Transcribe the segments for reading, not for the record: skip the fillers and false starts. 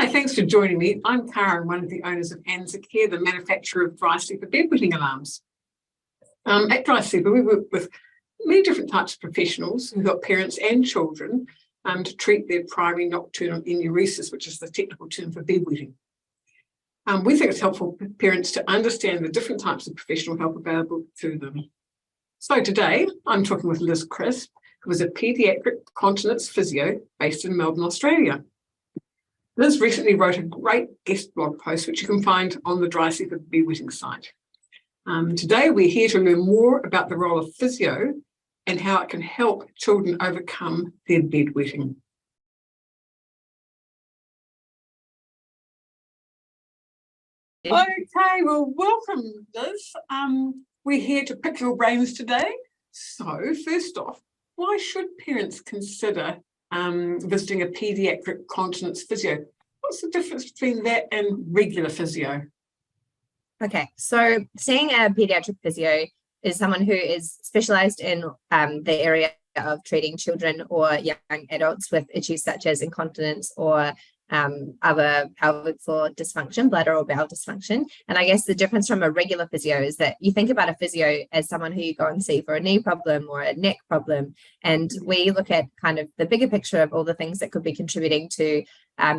Hi, thanks for joining me. I'm Karen, one of the owners of Anzac Care, the manufacturer of DRI Sleeper Bedwetting Alarms. At DRI Sleeper, we work with many different types of professionals who help parents and children to treat their primary nocturnal enuresis, which is the technical term for bedwetting. We think it's helpful for parents to understand the different types of professional help available to them. So today, I'm talking with Liz Crisp, who is a Pediatric Continence Physio based in Melbourne, Australia. Liz recently wrote a great guest blog post, which you can find on the DRI Sleeper Bedwetting site. Today, we're here to learn more about the role of physio and how it can help children overcome their bedwetting. Okay, well, welcome, Liz. We're here to pick your brains today. So, first off, why should parents consider visiting a Pediatric Continence Physio? What's the difference between that and regular physio? Okay, so seeing a pediatric physio is someone who is specialised in the area of treating children or young adults with issues such as incontinence or other pelvic floor dysfunction, bladder or bowel dysfunction. And I guess the difference from a regular physio is that you think about a physio as someone who you go and see for a knee problem or a neck problem. And we look at kind of the bigger picture of all the things that could be contributing to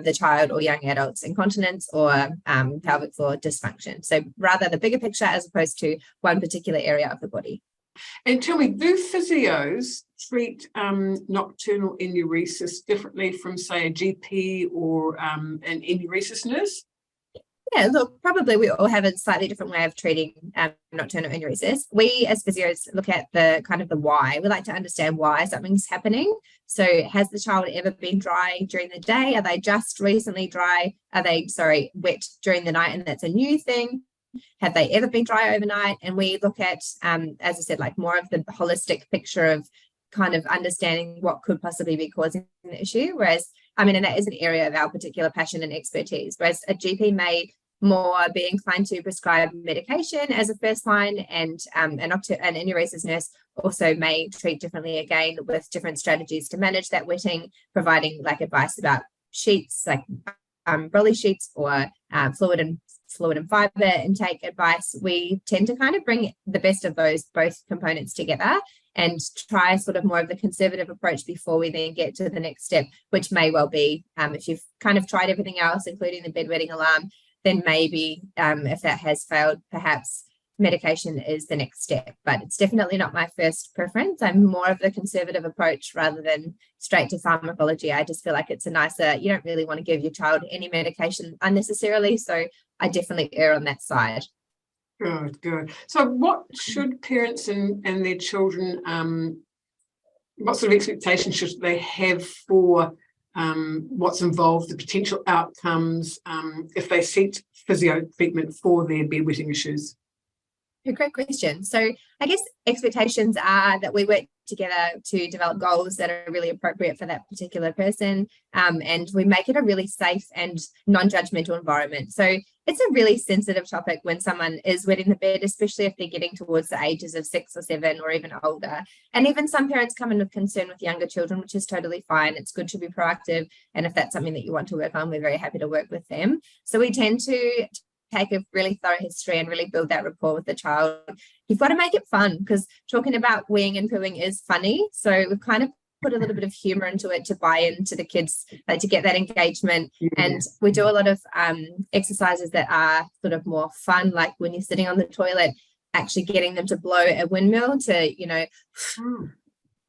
the child or young adult's incontinence or pelvic floor dysfunction. So rather the bigger picture as opposed to one particular area of the body. And tell me, do physios treat nocturnal enuresis differently from, say, a GP or an Enuresis nurse? Yeah, look, probably we all have a slightly different way of treating nocturnal enuresis. We as physios look at the kind of the why. We like to understand why something's happening. So has the child ever been dry during the day? Are they just recently dry? Are they, wet during the night and that's a new thing? Have they ever been dry overnight? And we look at, as I said, like more of the holistic picture of kind of understanding what could possibly be causing the issue. Whereas, and that is an area of our particular passion and expertise. Whereas a GP may more be inclined to prescribe medication as a first line, and an Enuresis nurse also may treat differently again with different strategies to manage that wetting, providing like advice about sheets, like brolly sheets or fluid and fiber intake advice. We tend to kind of bring the best of those both components together and try sort of more of the conservative approach before we then get to the next step, which may well be if you've kind of tried everything else, including the bedwetting alarm, then maybe if that has failed, perhaps medication is the next step. But it's definitely not my first preference. I'm more of the conservative approach rather than straight to pharmacology. I just feel like it's a nicer, you don't really want to give your child any medication unnecessarily. So I definitely err on that side. Good. So what should parents and their children, what sort of expectations should they have for what's involved, the potential outcomes if they seek physio treatment for their bedwetting issues? A great question. So I guess expectations are that we work together to develop goals that are really appropriate for that particular person, and we make it a really safe and non-judgmental environment. So it's a really sensitive topic when someone is wetting the bed, especially if they're getting towards the ages of 6 or 7 or even older. And even some parents come in with concern with younger children, which is totally fine. It's good to be proactive. And if that's something that you want to work on, we're very happy to work with them. So we tend to take a really thorough history and really build that rapport with the child. You've got to make it fun because talking about weeing and pooing is funny. So we've kind of put a little bit of humor into it to buy into the kids, to get that engagement. Yeah. And we do a lot of exercises that are sort of more fun, like when you're sitting on the toilet, actually getting them to blow a windmill to,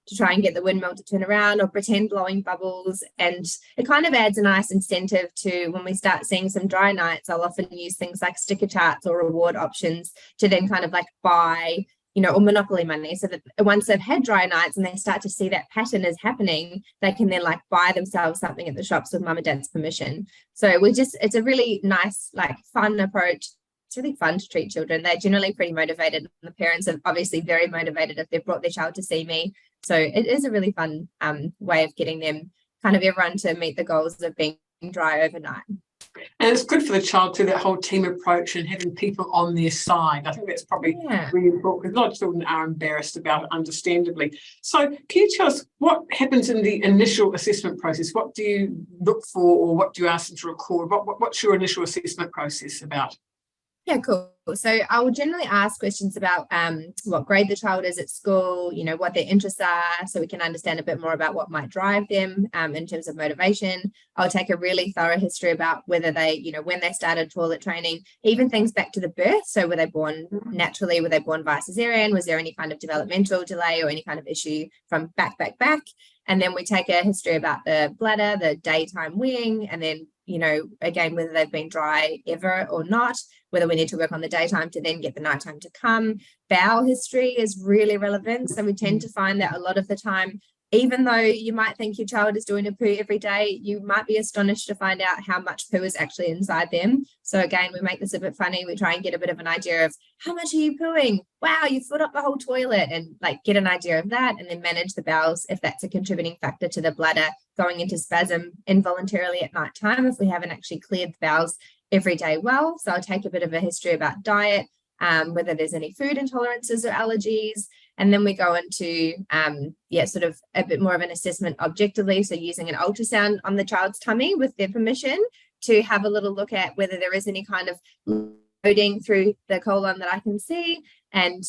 to try and get the windmill to turn around, or pretend blowing bubbles. And it kind of adds a nice incentive to when we start seeing some dry nights. I'll often use things like sticker charts or reward options to then kind of like buy, or monopoly money, so that once they've had dry nights and they start to see that pattern is happening, they can then like buy themselves something at the shops with mum and dad's permission. So it's a really nice, like fun approach. It's really fun to treat children. They're generally pretty motivated. The parents are obviously very motivated if they've brought their child to see me. So it is a really fun way of getting them, kind of everyone to meet the goals of being dry overnight. And it's good for the child too, that whole team approach and having people on their side. I think that's probably really important, because a lot of children are embarrassed about it, understandably. So can you tell us what happens in the initial assessment process? What do you look for, or what do you ask them to record? What's your initial assessment process about? Yeah, cool. So I will generally ask questions about what grade the child is at school, you know, what their interests are, so we can understand a bit more about what might drive them in terms of motivation. I'll take a really thorough history about whether they, you know, when they started toilet training, even things back to the birth. So were they born naturally? Were they born via cesarean? Was there any kind of developmental delay or any kind of issue from back? And then we take a history about the bladder, the daytime weeing, and then, you know, again, whether they've been dry ever or not, whether we need to work on the daytime to then get the nighttime to come. Bowel history is really relevant. So we tend to find that a lot of the time, even though you might think your child is doing a poo every day, you might be astonished to find out how much poo is actually inside them. So again, we make this a bit funny. We try and get a bit of an idea of how much are you pooing? Wow, you filled up the whole toilet, and like get an idea of that, and then manage the bowels if that's a contributing factor to the bladder going into spasm involuntarily at night time if we haven't actually cleared the bowels every day well. So I'll take a bit of a history about diet, whether there's any food intolerances or allergies. And then we go into, sort of a bit more of an assessment objectively. So using an ultrasound on the child's tummy with their permission to have a little look at whether there is any kind of loading through the colon that I can see. And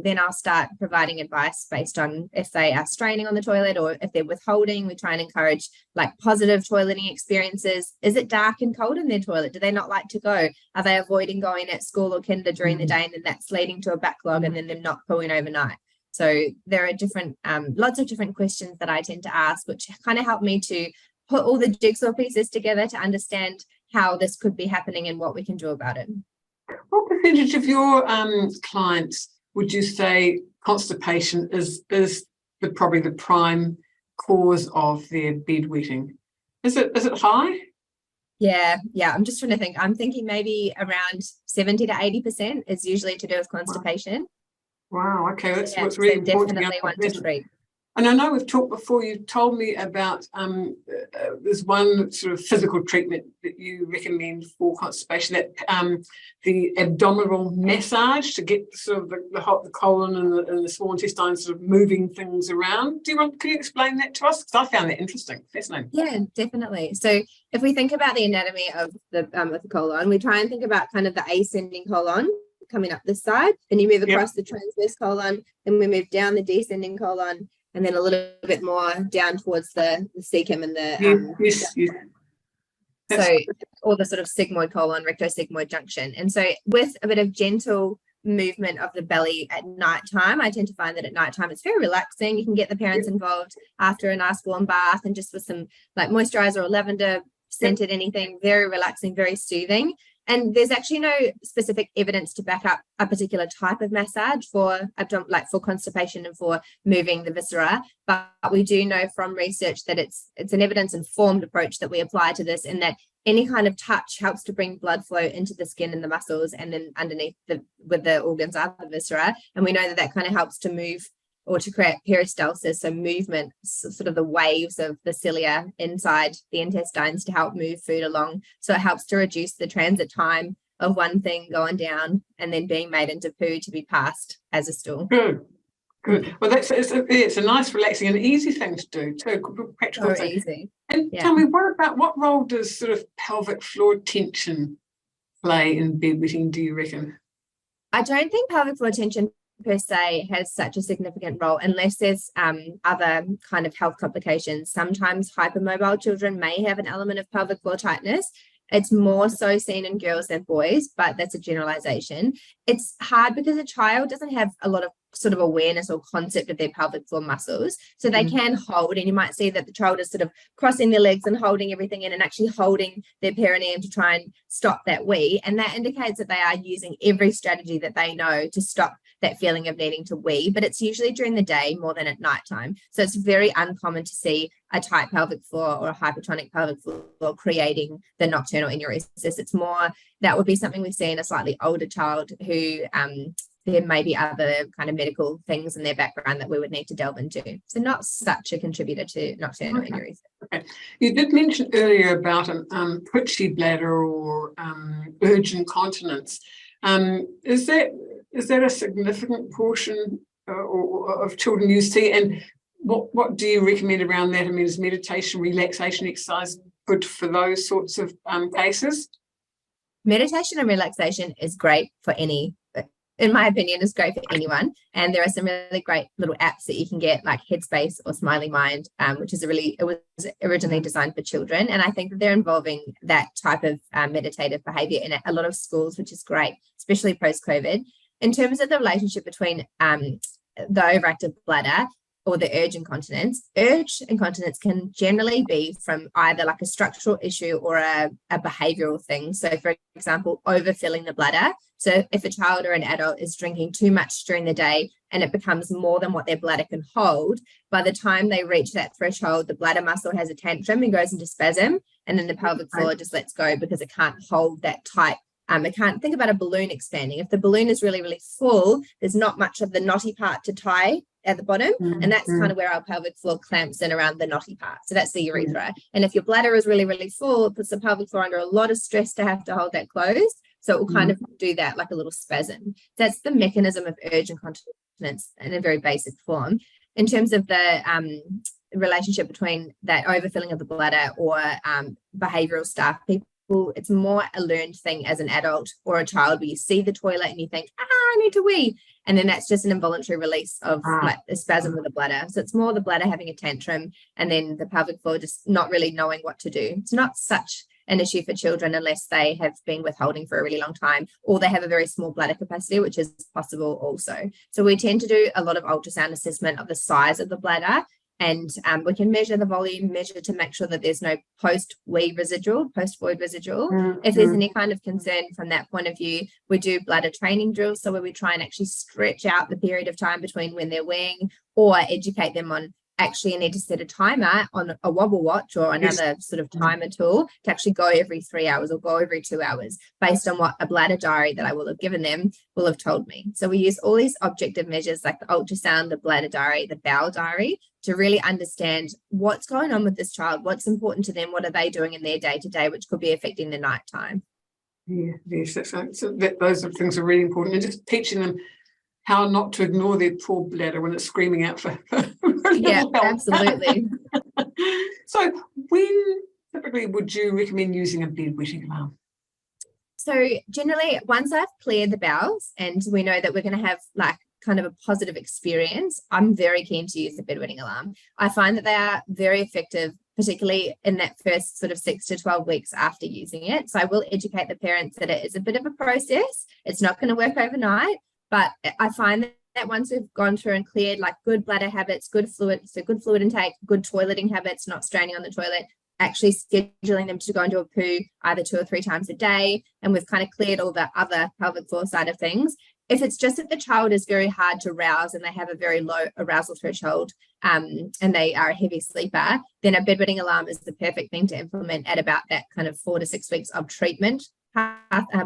then I'll start providing advice based on if they are straining on the toilet or if they're withholding. We try and encourage like positive toileting experiences. Is it dark and cold in their toilet? Do they not like to go? Are they avoiding going at school or kinder during the day, and then that's leading to a backlog and then them not pooing overnight? So there are different, lots of different questions that I tend to ask, which kind of help me to put all the jigsaw pieces together to understand how this could be happening and what we can do about it. What percentage of your clients would you say constipation is probably the prime cause of their bedwetting? Is it high? Yeah. I'm just trying to think. I'm thinking maybe around 70 to 80% is usually to do with constipation. Wow. Okay, that's what's really important. Definitely one to treat. And I know we've talked before, you told me about there's one sort of physical treatment that you recommend for constipation, that the abdominal massage to get sort of the colon and the small intestine sort of moving things around. Can you explain that to us? Because I found that interesting, fascinating. Yeah, definitely. So if we think about the anatomy of the colon, we try and think about kind of the ascending colon coming up this side, then you move across the transverse colon, then we move down the descending colon, and then a little bit more down towards the cecum and the yes. So all the sort of sigmoid colon, rectosigmoid junction. And so with a bit of gentle movement of the belly at nighttime, I tend to find that at nighttime it's very relaxing. You can get the parents involved after a nice warm bath and just with some like moisturizer or lavender scented anything, very relaxing, very soothing. And there's actually no specific evidence to back up a particular type of massage for for constipation and for moving the viscera. But we do know from research that it's an evidence-informed approach that we apply to this, in that any kind of touch helps to bring blood flow into the skin and the muscles, and then underneath with the organs are the viscera. And we know that kind of helps to move or to create peristalsis, so movement, sort of the waves of the cilia inside the intestines to help move food along. So it helps to reduce the transit time of one thing going down and then being made into poo to be passed as a stool. Good. Well, it's a nice, relaxing and easy thing to do too. Practical thing. Easy. And tell me, what role does sort of pelvic floor tension play in bedwetting, do you reckon? I don't think pelvic floor tension per se has such a significant role unless there's other kind of health complications. Sometimes hypermobile children may have an element of pelvic floor tightness. It's more so seen in girls than boys, but that's a generalization. It's hard because a child doesn't have a lot of sort of awareness or concept of their pelvic floor muscles. So they can hold, and you might see that the child is sort of crossing their legs and holding everything in and actually holding their perineum to try and stop that wee. And that indicates that they are using every strategy that they know to stop that feeling of needing to wee, but it's usually during the day more than at nighttime. So it's very uncommon to see a tight pelvic floor or a hypertonic pelvic floor creating the nocturnal enuresis. It's more, that would be something we see in a slightly older child who there may be other kind of medical things in their background that we would need to delve into. So not such a contributor to nocturnal enuresis. Okay. You did mention earlier about twitchy bladder or urgent continence. Is that a significant portion of children you see? And what do you recommend around that? I mean, is meditation, relaxation, exercise good for those sorts of cases? Meditation and relaxation is great for in my opinion, is great for anyone. And there are some really great little apps that you can get, like Headspace or Smiley Mind, which is it was originally designed for children. And I think that they're involving that type of meditative behavior in a lot of schools, which is great, especially post-COVID. In terms of the relationship between the overactive bladder or the urge incontinence can generally be from either like a structural issue or a behavioral thing. So for example, overfilling the bladder. So if a child or an adult is drinking too much during the day and it becomes more than what their bladder can hold, by the time they reach that threshold, the bladder muscle has a tantrum and goes into spasm, and then the pelvic floor just lets go because it can't hold that tight. It can't. Think about a balloon expanding. If the balloon is really, really full, there's not much of the knotty part to tie at the bottom, and that's kind of where our pelvic floor clamps in around the knotty part. So that's the urethra. And if your bladder is really, really full, it puts the pelvic floor under a lot of stress to have to hold that closed. So it will kind of do that like a little spasm. That's the mechanism of urge incontinence in a very basic form. In terms of the relationship between that overfilling of the bladder or behavioral stuff, it's more a learned thing as an adult or a child, where you see the toilet and you think, I need to wee. And then that's just an involuntary release of like a spasm of the bladder. So it's more the bladder having a tantrum and then the pelvic floor just not really knowing what to do. It's not such an issue for children unless they have been withholding for a really long time, or they have a very small bladder capacity, which is possible also. So we tend to do a lot of ultrasound assessment of the size of the bladder, and we can measure the volume, measure to make sure that there's no post-void residual. If there's any kind of concern from that point of view, we do bladder training drills, so where we try and actually stretch out the period of time between when they're weeing, or educate them on actually you need to set a timer on a wobble watch or another sort of timer tool to actually go every 3 hours or go every 2 hours based on what a bladder diary that I will have given them will have told me. So we use all these objective measures like the ultrasound, the bladder diary, the bowel diary to really understand what's going on with this child, what's important to them, what are they doing in their day-to-day, which could be affecting the nighttime. Yeah, yes, those things are really important, and just teaching them how not to ignore their poor bladder when it's screaming out for yeah, help. Absolutely. So when typically would you recommend using a bedwetting alarm? So generally, once I've cleared the bowels and we know that we're going to have like kind of a positive experience, I'm very keen to use the bedwetting alarm. I find that they are very effective, particularly in that first sort of 6 to 12 weeks after using it. So I will educate the parents that it is a bit of a process. It's not going to work overnight. But I find that once we've gone through and cleared like good bladder habits, good fluid intake, good toileting habits, not straining on the toilet, actually scheduling them to go into a poo either 2 or 3 times a day, and we've kind of cleared all the other pelvic floor side of things. If it's just that the child is very hard to rouse and they have a very low arousal threshold and they are a heavy sleeper, then a bedwetting alarm is the perfect thing to implement at about that kind of 4 to 6 weeks of treatment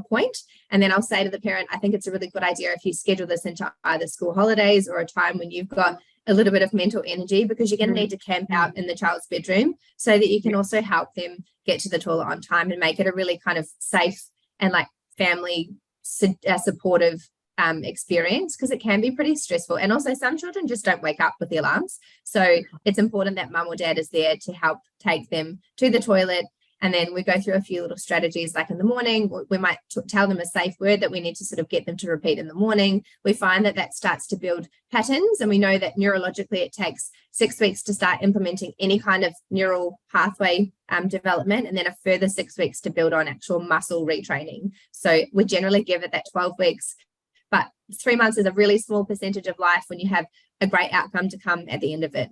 point. And then I'll say to the parent, I think it's a really good idea if you schedule this into either school holidays or a time when you've got a little bit of mental energy, because you're going to need to camp out in the child's bedroom so that you can also help them get to the toilet on time and make it a really kind of safe and like family supportive experience, because it can be pretty stressful. And also some children just don't wake up with the alarms. So it's important that mum or dad is there to help take them to the toilet. And then we go through a few little strategies, like in the morning, we might tell them a safe word that we need to sort of get them to repeat in the morning. We find that starts to build patterns. And we know that neurologically it takes 6 weeks to start implementing any kind of neural pathway development, and then a further 6 weeks to build on actual muscle retraining. So we generally give it that 12 weeks, but 3 months is a really small percentage of life when you have a great outcome to come at the end of it.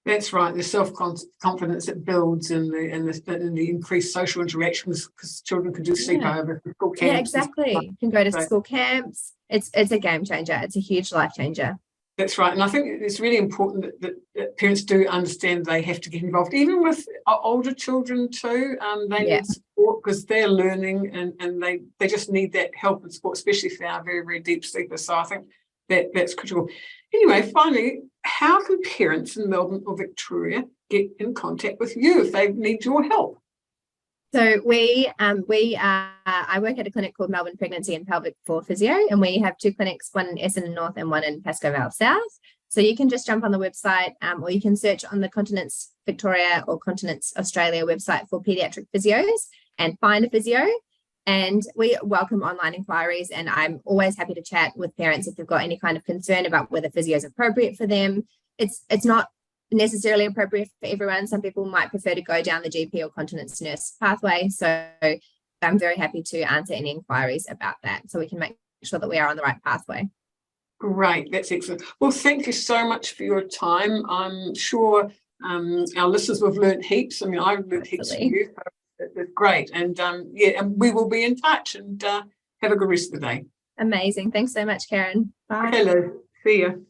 That's right. The self-confidence it builds and the increased social interactions, because children can do sleepover school camps. Yeah, exactly. Can go to school camps. It's a game changer. It's a huge life changer. That's right. And I think it's really important that parents do understand they have to get involved, even with older children too. They need support support because they're learning and they just need that help and support, especially for our very, very deep sleepers. So I think that's critical. Anyway, finally, how can parents in Melbourne or Victoria get in contact with you if they need your help? So I work at a clinic called Melbourne Pregnancy and Pelvic for Physio, and we have 2 clinics, one in Essendon North and one in Pascoe Vale South. So you can just jump on the website, or you can search on the Continence Victoria or Continence Australia website for Pediatric Physios and find a physio. And we welcome online inquiries, and I'm always happy to chat with parents if they've got any kind of concern about whether physio is appropriate for them. It's not necessarily appropriate for everyone. Some people might prefer to go down the GP or continence nurse pathway. So I'm very happy to answer any inquiries about that so we can make sure that we are on the right pathway. Great, that's excellent. Well, thank you so much for your time. I'm sure our listeners have learned heaps. I mean, I've learned heaps from you. So it's great. And and we will be in touch, and have a good rest of the day. Amazing. Thanks so much, Karen. Bye. Hello. See you.